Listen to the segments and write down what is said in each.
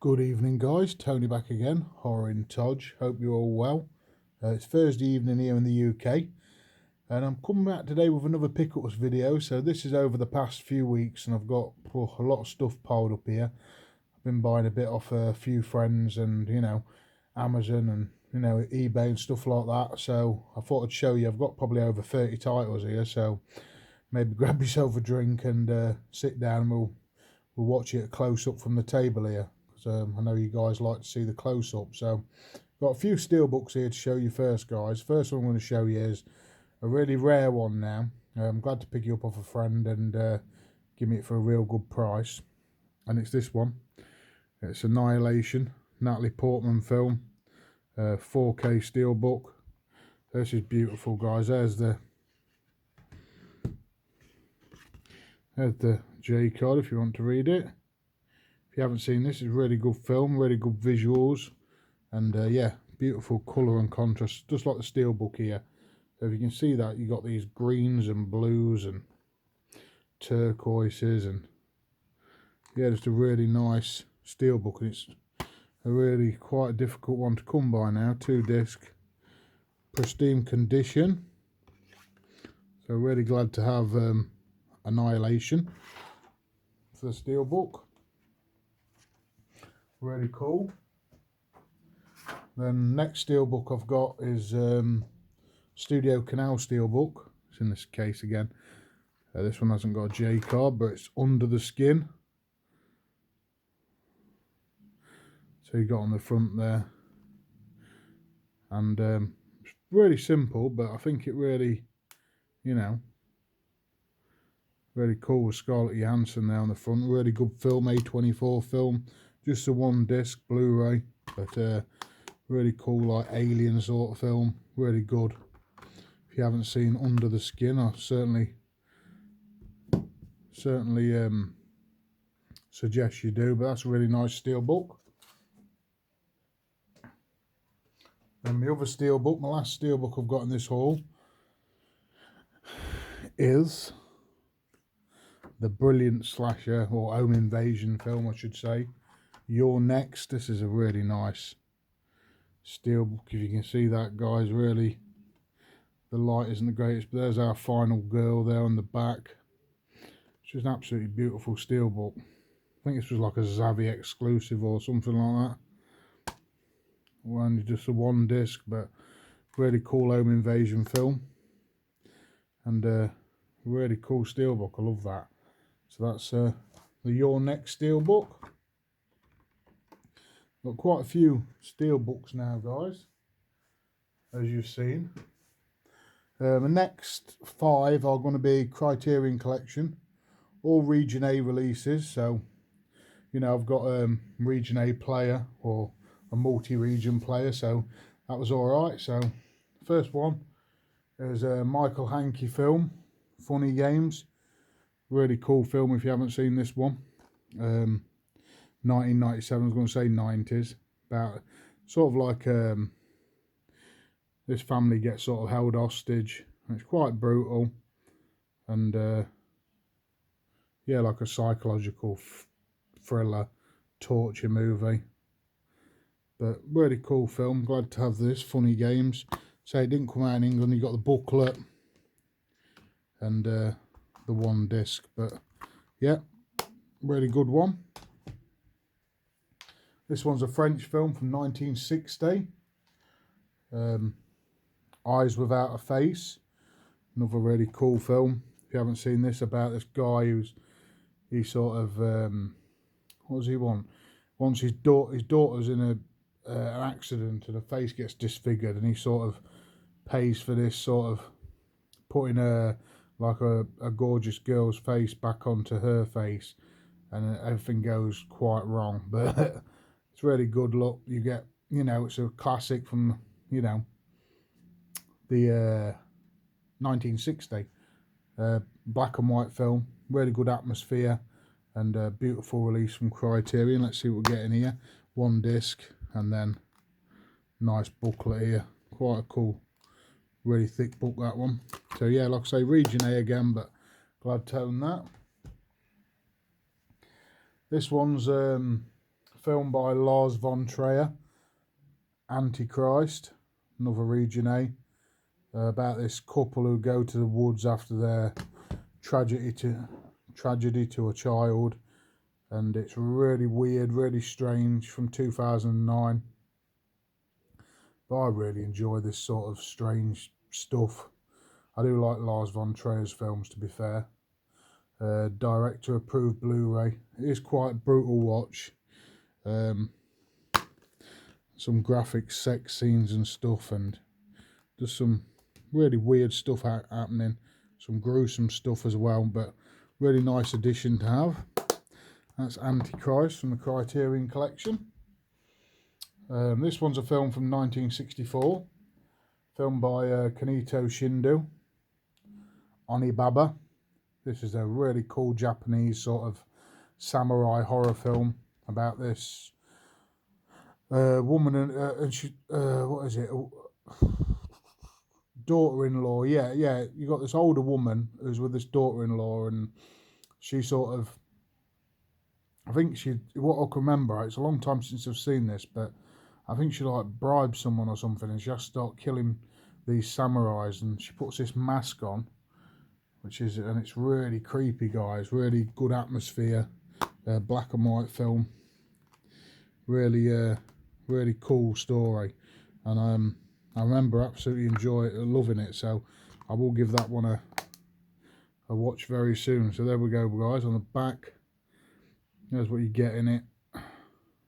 Good evening guys, Tony back again, Horror in Todge. Hope you're all well. It's Thursday evening here in the UK and I'm coming back today with another pickups video. So this is over the past few weeks and I've got a lot of stuff piled up here. I've been buying a bit off a few friends and Amazon and eBay and stuff like that. So I thought I'd show you. I've got probably over 30 titles here, so maybe grab yourself a drink and sit down and we'll watch it close up from the table here. I know you guys like to see the close-up, so got a few Steelbooks here to show you first, guys. First one I'm going to show you is a really rare one now. I'm glad to pick you up off a friend and give me it for a real good price, and it's this one. It's Annihilation, Natalie Portman film, 4K Steelbook. This is beautiful, guys. There's the J card if you want to read it. If you haven't seen this, it's a really good film, really good visuals, and yeah, beautiful colour and contrast, just like the Steelbook here. So if you can see that, you got these greens and blues and turquoises, and yeah, just a really nice Steelbook, and it's a really quite a difficult one to come by now. 2-disc, pristine condition. So really glad to have Annihilation for the Steelbook. Really cool. Then next Steelbook I've got is Studio Canal Steelbook. It's in this case again. This one hasn't got a J card, but it's Under the Skin. So you got on the front there, and it's really simple, but I think it really, really cool with Scarlett Johansson there on the front. Really good film, A24 film. Just a 1-disc Blu-ray, but really cool, like alien sort of film. Really good. If you haven't seen Under the Skin, I certainly suggest you do. But that's a really nice Steelbook. Then the other Steelbook, my last Steelbook I've got in this haul, is the brilliant slasher or home invasion film, I should say, You're Next. This is a really nice Steelbook. If you can see that, guys, really the light isn't the greatest, but there's our final girl there on the back. It's just an absolutely beautiful Steelbook. I think this was like a Zavvi exclusive or something like that. Only just a 1-disc, but really cool home invasion film, and really cool Steelbook. I love that. So that's the Your Next Steelbook. Got quite a few Steelbooks now, guys, as you've seen. The next 5 are going to be Criterion Collection, all Region A releases. So, I've got a Region A player or a multi-region player, so that was all right. So, first one is a Michael Hanke film, Funny Games. Really cool film if you haven't seen this one. 1997, I was going to say 90s, about sort of like this family gets sort of held hostage, and it's quite brutal, and yeah, like a psychological thriller torture movie, but really cool film. Glad to have this. Funny Games. So it didn't come out in England. You got the booklet and the 1-disc, but yeah, really good one. This one's a French film from 1960. Eyes Without a Face. Another really cool film. If you haven't seen this, about this guy he sort of what does he want? Once his daughter's in an accident and her face gets disfigured, and he sort of pays for this, sort of putting a gorgeous girl's face back onto her face, and everything goes quite wrong, but it's really good. Look, you get, it's a classic from, the 1960. Black and white film, really good atmosphere, and a beautiful release from Criterion. Let's see what we're getting here. 1-disc, and then nice booklet here. Quite a cool, really thick book, that one. So yeah, like I say, Region A again, but glad to own that. This one's film by Lars von Trier, Antichrist, another Region A, about this couple who go to the woods after their tragedy to a child, and it's really weird, really strange, from 2009. But I really enjoy this sort of strange stuff. I do like Lars von Trier's films, to be fair. Director approved Blu-ray. It is quite a brutal watch. Some graphic sex scenes and stuff, and just some really weird stuff happening. Some gruesome stuff as well, but really nice addition to have. That's Antichrist from the Criterion Collection. This one's a film from 1964, filmed by Kanito Shindo, Onibaba. This is a really cool Japanese sort of samurai horror film about this woman and she, what is it? Daughter-in-law. Yeah. You got this older woman who's with this daughter-in-law, and she sort of, I think what I can remember, it's a long time since I've seen this, but I think she like bribes someone or something, and she has to start killing these samurais, and she puts this mask on, and it's really creepy, guys. Really good atmosphere, black and white film. Really cool story, and I remember absolutely loving it. So I will give that one a watch very soon. So there we go, guys. On the back, there's what you get in it.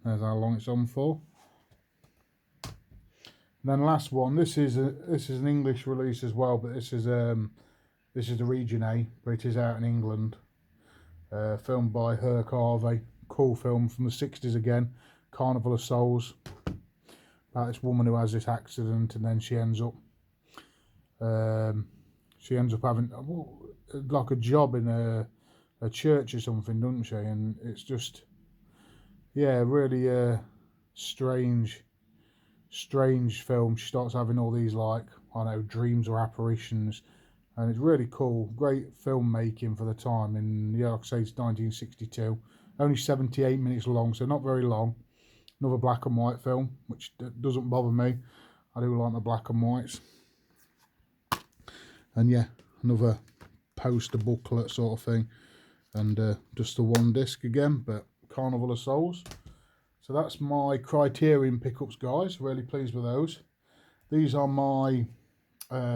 There's how long it's on for. And then last one. This is an English release as well, but this is the Region A, but it is out in England. Filmed by Herc Harvey. Cool film from the 60s again. Carnival of Souls. About this woman who has this accident, and then she ends up having like a job in a church or something, doesn't she? And it's just, yeah, really strange film. She starts having all these, like, I don't know, dreams or apparitions, and it's really cool. Great filmmaking for the time. And yeah, like I say, it's 1962, only 78 minutes long, so not very long. Another black and white film, which doesn't bother me. I do like my black and whites. And yeah, another poster booklet sort of thing, and just the one disc again, but Carnival of Souls. So that's my Criterion pickups, guys. Really pleased with those. These are my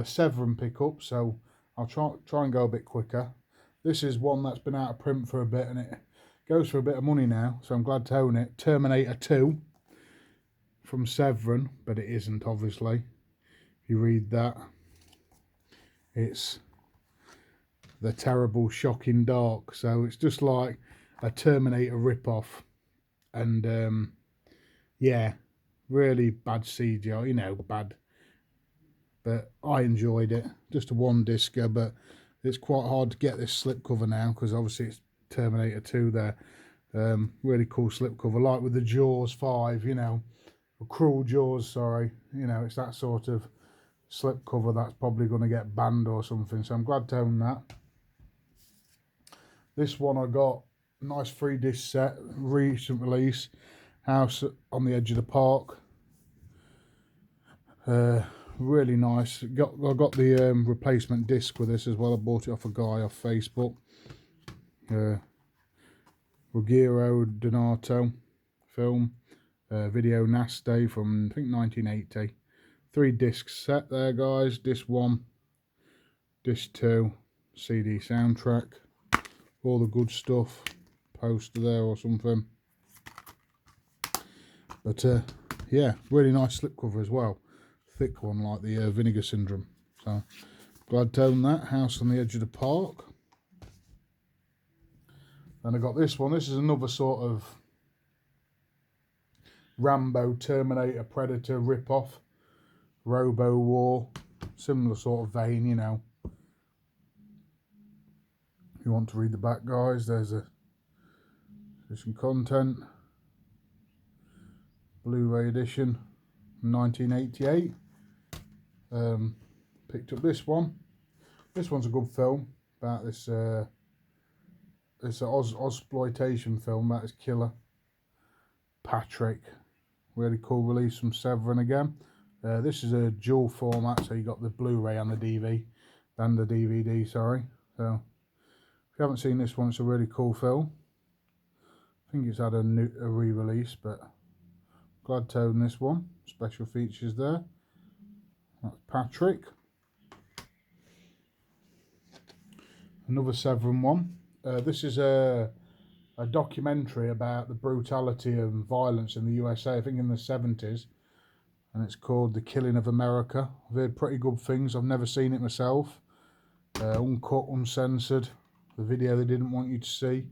Severin pickups, so I'll try and go a bit quicker. This is one that's been out of print for a bit, and it goes for a bit of money now, so I'm glad to own it. Terminator 2 from Severin, but it isn't, obviously. If you read that, it's The Terrible, Shocking, Dark. So it's just like a Terminator rip-off. And yeah, really bad CGI, you know, bad. But I enjoyed it. Just a one discer, but it's quite hard to get this slipcover now, because obviously it's Terminator 2 there. Really cool slipcover, like with the Jaws 5, you know, or Cruel Jaws, sorry, you know, it's that sort of slipcover that's probably going to get banned or something, so I'm glad to own that. This one I got, nice 3-disc set, recent release, House on the Edge of the Park. Really nice. I got the replacement disc with this as well. I bought it off a guy off Facebook. Ruggiero Donato film, video Naste from, I think, 1980. 3-disc set there, guys. Disc 1, disc 2, CD soundtrack, all the good stuff. Poster there or something. But yeah, really nice slipcover as well. Thick one, like the Vinegar Syndrome. So glad to own that. House on the Edge of the Park. Then I got this one. This is another sort of Rambo, Terminator, Predator rip-off. Robo War. Similar sort of vein, you know. If you want to read the back, guys, there's some content. Blu-ray edition, 1988. Picked up this one. This one's a good film about this it's an Ozploitation film about this killer. Patrick. Really cool release from Severin again. This is a dual format, so you got the Blu-ray and the DVD, sorry. So if you haven't seen this one, it's a really cool film. I think it's had a re-release, but glad to own this one. Special features there. That's Patrick. Another Severin one. This is a documentary about the brutality and violence in the USA, I think in the 70s. And it's called The Killing of America. I've heard pretty good things. I've never seen it myself. Uncut, uncensored. The video they didn't want you to see.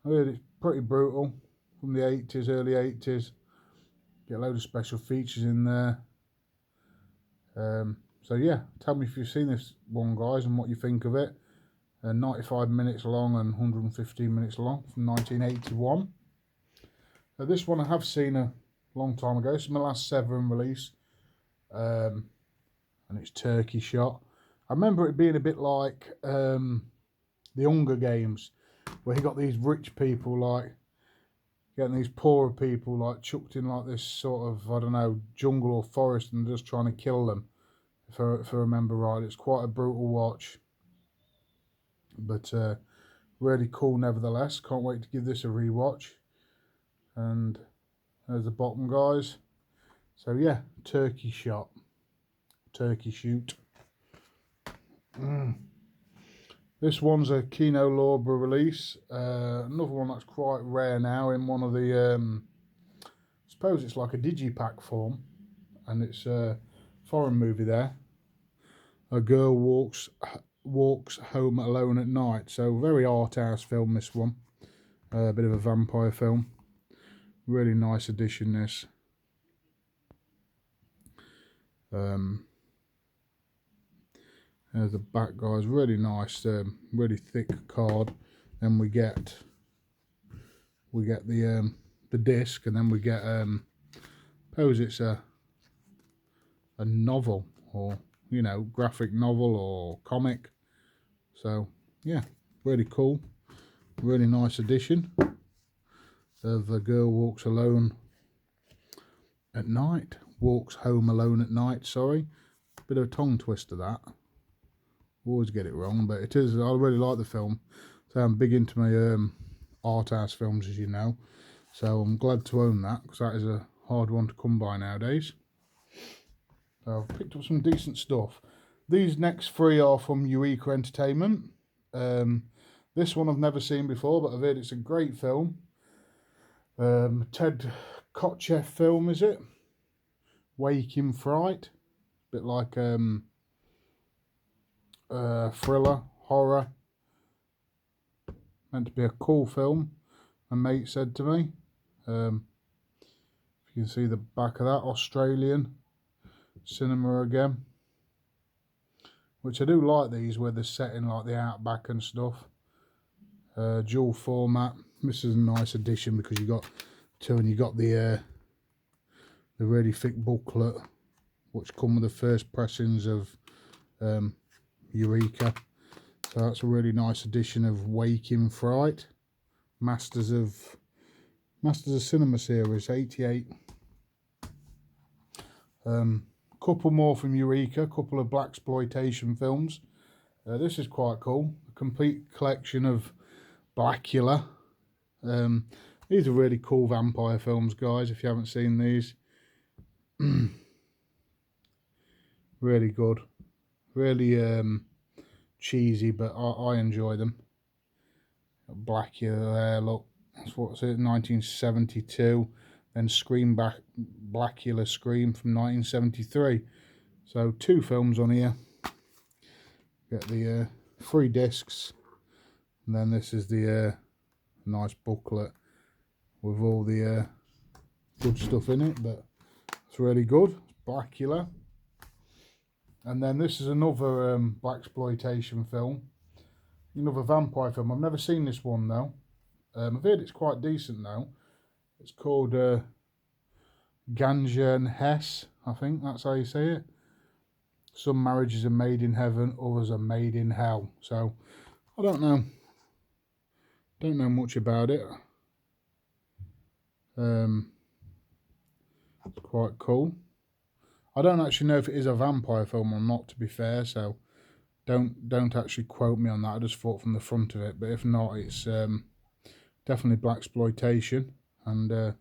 I heard it's pretty brutal. From the 80s, early 80s. Get a load of special features in there. So yeah, tell me if you've seen this one, guys, and what you think of it. 95 minutes long and 115 minutes long from 1981. This one I have seen a long time ago. It's my last Severin release, and it's Turkey Shot. I remember it being a bit like the Hunger Games, where you got these rich people like getting these poorer people like chucked in like this sort of, I don't know, jungle or forest, and just trying to kill them. If I remember right, it's quite a brutal watch, but really cool nevertheless. Can't wait to give this a rewatch. And there's the bottom, guys. So yeah, Turkey Shot, Turkey Shoot. This one's a Kino Lorber release. Another one that's quite rare now in one of the, I suppose it's like a digipack form, and it's a foreign movie there. A girl walks home alone at night. So very art house film, this one. A bit of a vampire film. Really nice edition, this. There's the back, guys. Really nice, really thick card. Then we get the disc, and then we get suppose it's a novel, or you know, graphic novel or comic. So yeah, really cool, really nice edition of A Girl Walks Alone at Night. Walks Home Alone at Night, sorry. Bit of a tongue twister, that. Always get it wrong, but it is. I really like the film. So I'm big into my art house films, as you know. So I'm glad to own that, because that is a hard one to come by nowadays. So I've picked up some decent stuff. These next three are from Eureka Entertainment. This one I've never seen before, but I've heard it's a great film. Ted Kotcheff film, is it? Waking Fright. Bit like thriller, horror. Meant to be a cool film, my mate said to me. If you can see the back of that, Australian cinema again. Which I do like these, where they're set in like the outback and stuff. Dual format. This is a nice addition because you got two, and you got the really thick booklet, which come with the first pressings of Eureka. So that's a really nice edition of Waking Fright, Masters of Cinema series, 88. Couple more from Eureka, couple of blaxploitation films. This is quite cool. A complete collection of Blackula. These are really cool vampire films, guys, if you haven't seen these. Really good. Really cheesy, but I enjoy them. Blackula there, look. That's what's it, 1972. Then Blackula Scream from 1973. So 2 films on here. Get the 3 discs, and then this is the nice booklet with all the good stuff in it, but it's really good. It's Blackula. And then this is another blaxploitation film, another vampire film. I've never seen this one though. I've heard it's quite decent though. It's called Ganja and Hess, I think that's how you say it. Some marriages are made in heaven, others are made in hell. So I don't know much about it. It's quite cool. I don't actually know if it is a vampire film or not, to be fair, so don't actually quote me on that. I just thought from the front of it, but if not, it's definitely blaxploitation, and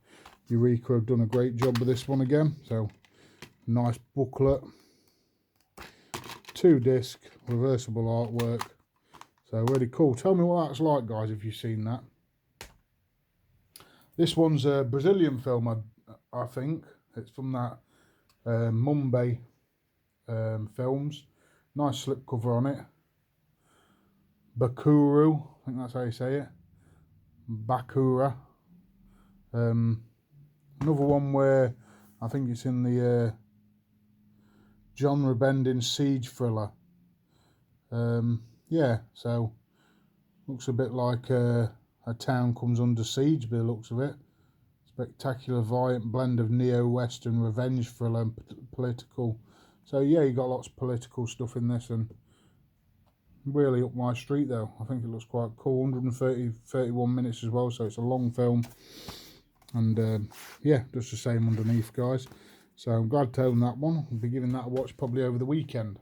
Eureka have done a great job with this one again. So nice booklet, 2-disc, reversible artwork. So really cool. Tell me what that's like, guys, if you've seen that. This one's a Brazilian film, I think. It's from that Mumbai Films. Nice slipcover on it. Bakuru, I think that's how you say it. Bakura. Another one where I think it's in the genre-bending siege thriller. Yeah, so looks a bit like a town comes under siege by the looks of it. Spectacular, violent blend of neo-western revenge thriller and political. So yeah, you got lots of political stuff in this, and really up my street though. I think it looks quite cool. 31 minutes as well, so it's a long film. And yeah, just the same underneath, guys. So I'm glad to own that one. I'll be giving that a watch probably over the weekend.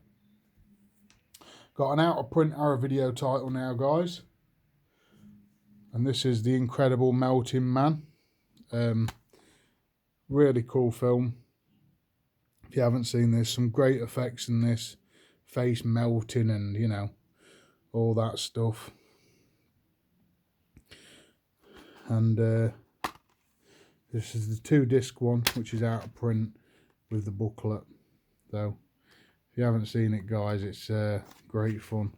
Got an out of print horror video title now, guys. And this is The Incredible Melting Man. Really cool film. If you haven't seen this, some great effects in this. Face melting and, you know, all that stuff. And this is the 2-disc one, which is out of print with the booklet. So if you haven't seen it, guys, it's great fun.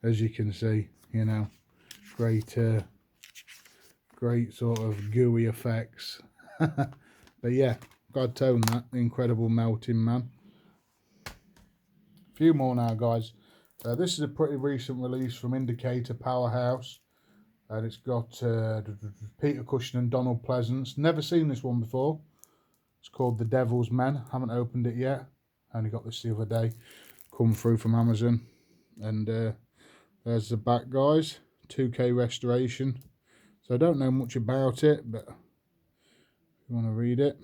As you can see, you know, great sort of gooey effects. But yeah, got to own that, The Incredible Melting Man. A few more now, guys. This is a pretty recent release from Indicator Powerhouse, and it's got Peter Cushing and Donald Pleasance. Never seen this one before. It's called The Devil's Men. Haven't opened it yet. Only got this the other day. Come through from Amazon. And there's the back, guys. 2K restoration. So I don't know much about it, but if you want to read it.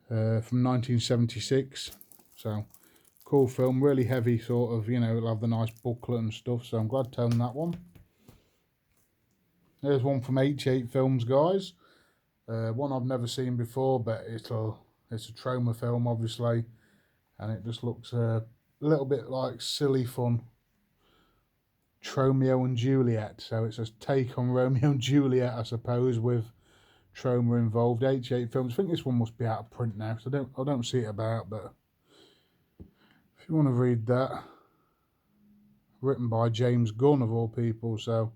From 1976. So cool film. Really heavy sort of, you know, it'll have the nice booklet and stuff. So I'm glad to own that one. There's one from H8 Films, guys. One I've never seen before, but it's a trauma film, obviously, and it just looks a little bit like silly fun. Romeo and Juliet, so it's a take on Romeo and Juliet, I suppose, with trauma involved. H8 Films. I think this one must be out of print now, so I don't see it about. But if you want to read that, written by James Gunn of all people, so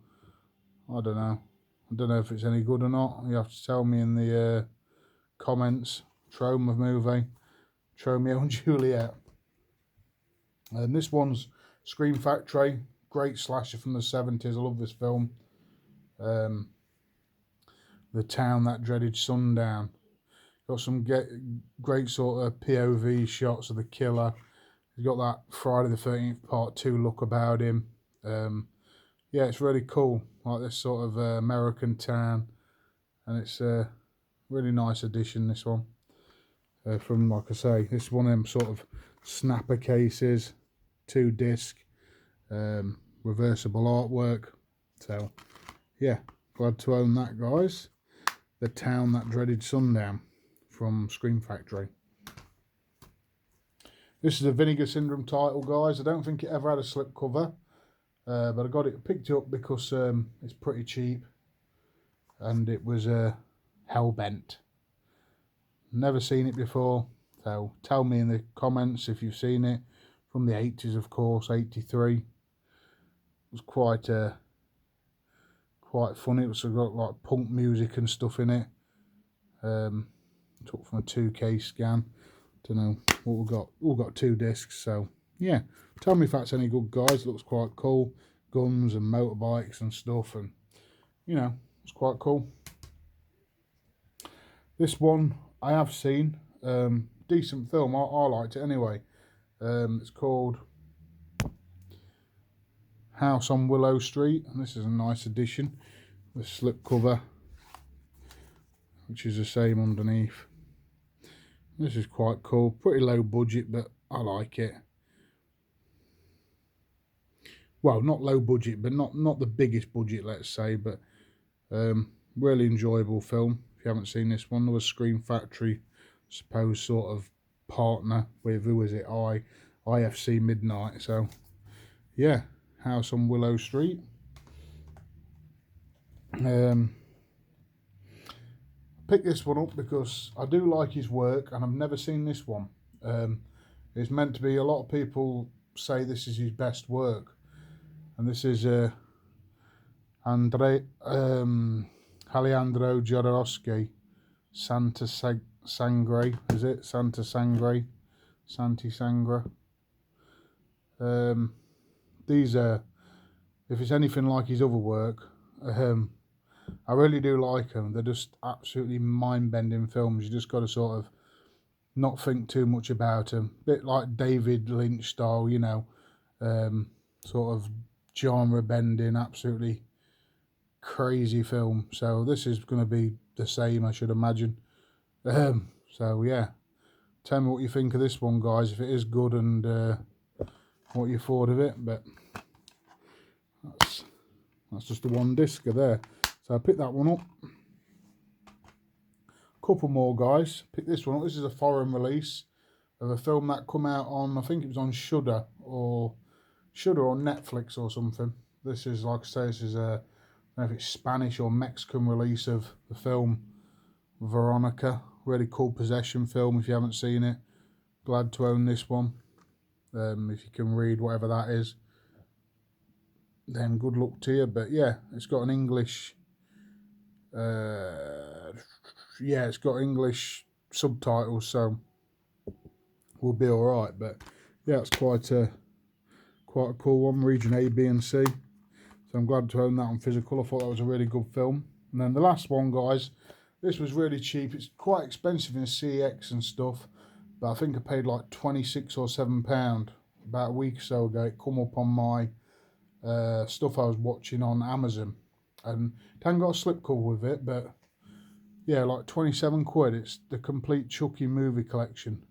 I don't know. I don't know if it's any good or not. You have to tell me in the comments. Trauma movie, Romeo and Juliet. And this one's Scream Factory. Great slasher from the 70s. I love this film. The Town That Dreaded Sundown. Got some great sort of POV shots of the killer. He's got that Friday the 13th Part 2 look about him. Yeah, it's really cool. Like this sort of American town. And it's a really nice addition, this one. From, like I say, this is one of them sort of snapper cases. 2-disc. Reversible artwork. So, yeah. Glad to own that, guys. The Town That Dreaded Sundown from Scream Factory. This is a Vinegar Syndrome title, guys. I don't think it ever had a slipcover, but I got it, picked it up because it's pretty cheap, and it was Hellbent. Never seen it before, so tell me in the comments if you've seen it. From the 80s, of course, 83. It was quite funny. It was got like punk music and stuff in it. Took from a 2K scan. Don't know what we've got. All got 2 discs, so yeah. Tell me if that's any good, guys. It looks quite cool. Guns and motorbikes and stuff, and you know, it's quite cool. This one I have seen. Decent film. I liked it anyway. It's called House on Willow Street, and this is a nice edition with slipcover, which is the same underneath. This is quite cool, pretty low budget, but I like it. Well, not low budget, but not the biggest budget, let's say, but really enjoyable film. If you haven't seen this one, there was Scream Factory, suppose sort of partner with, who is it, IFC Midnight. So yeah, House on Willow Street. Picked this one up because I do like his work, and I've never seen this one. It's meant to be, a lot of people say this is his best work, and this is Alejandro Jodorowsky, Santa Sangre, is it? Santa Sangre, Santi Sangra. These are, if it's anything like his other work, I really do like them. They're just absolutely mind-bending films. You just got to sort of not think too much about them. Bit like David Lynch style, you know, sort of genre-bending, absolutely crazy film. So this is going to be the same, I should imagine. So yeah, tell me what you think of this one, guys, if it is good, and what you thought of it. But that's just the one disc there. So I picked that one up. Couple more, guys. Pick this one up. This is a foreign release of a film that come out on, I think it was on Shudder or Netflix or something. This is, like I say, this is a, I don't know if it's Spanish or Mexican release of the film Veronica. Really cool possession film. If you haven't seen it, glad to own this one. If you can read whatever that is, then good luck to you. But yeah, it's got an English, it's got English subtitles, so we'll be all right. But yeah, it's quite a cool one. Region A, B, and C. So I'm glad to own that on physical. I thought that was a really good film. And then the last one, guys, this was really cheap. It's quite expensive in CX and stuff, but I think I paid like £26 or £7 about a week or so ago. It come up on my stuff I was watching on Amazon, and it hadn't got a slipcover with it, but yeah, like 27 quid. It's the complete Chucky movie collection.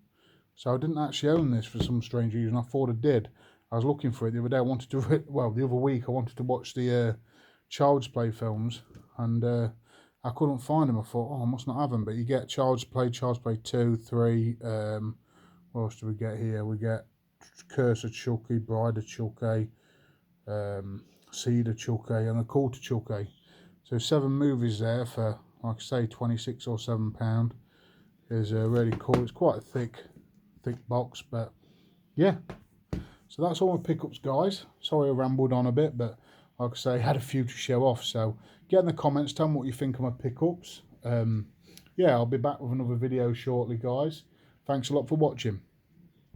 So I didn't actually own this for some strange reason. I thought I did. I was looking for it the other day. I wanted to, well, the other week I wanted to watch the Child's Play films, and I couldn't find them. I thought, oh, I must not have them. But you get Child's Play 2, 3. What else do we get here? We get Curse of Chucky, Bride of Chucky, Seed of Chucky, and The Cult of Chucky. So 7 movies there for, like I say, £26 or £7. Is really cool. It's quite a thick box, but yeah. So that's all my pickups, guys. Sorry I rambled on a bit, but like I say, I had a few to show off. So get in the comments, tell me what you think of my pickups. Yeah, I'll be back with another video shortly, guys. Thanks a lot for watching.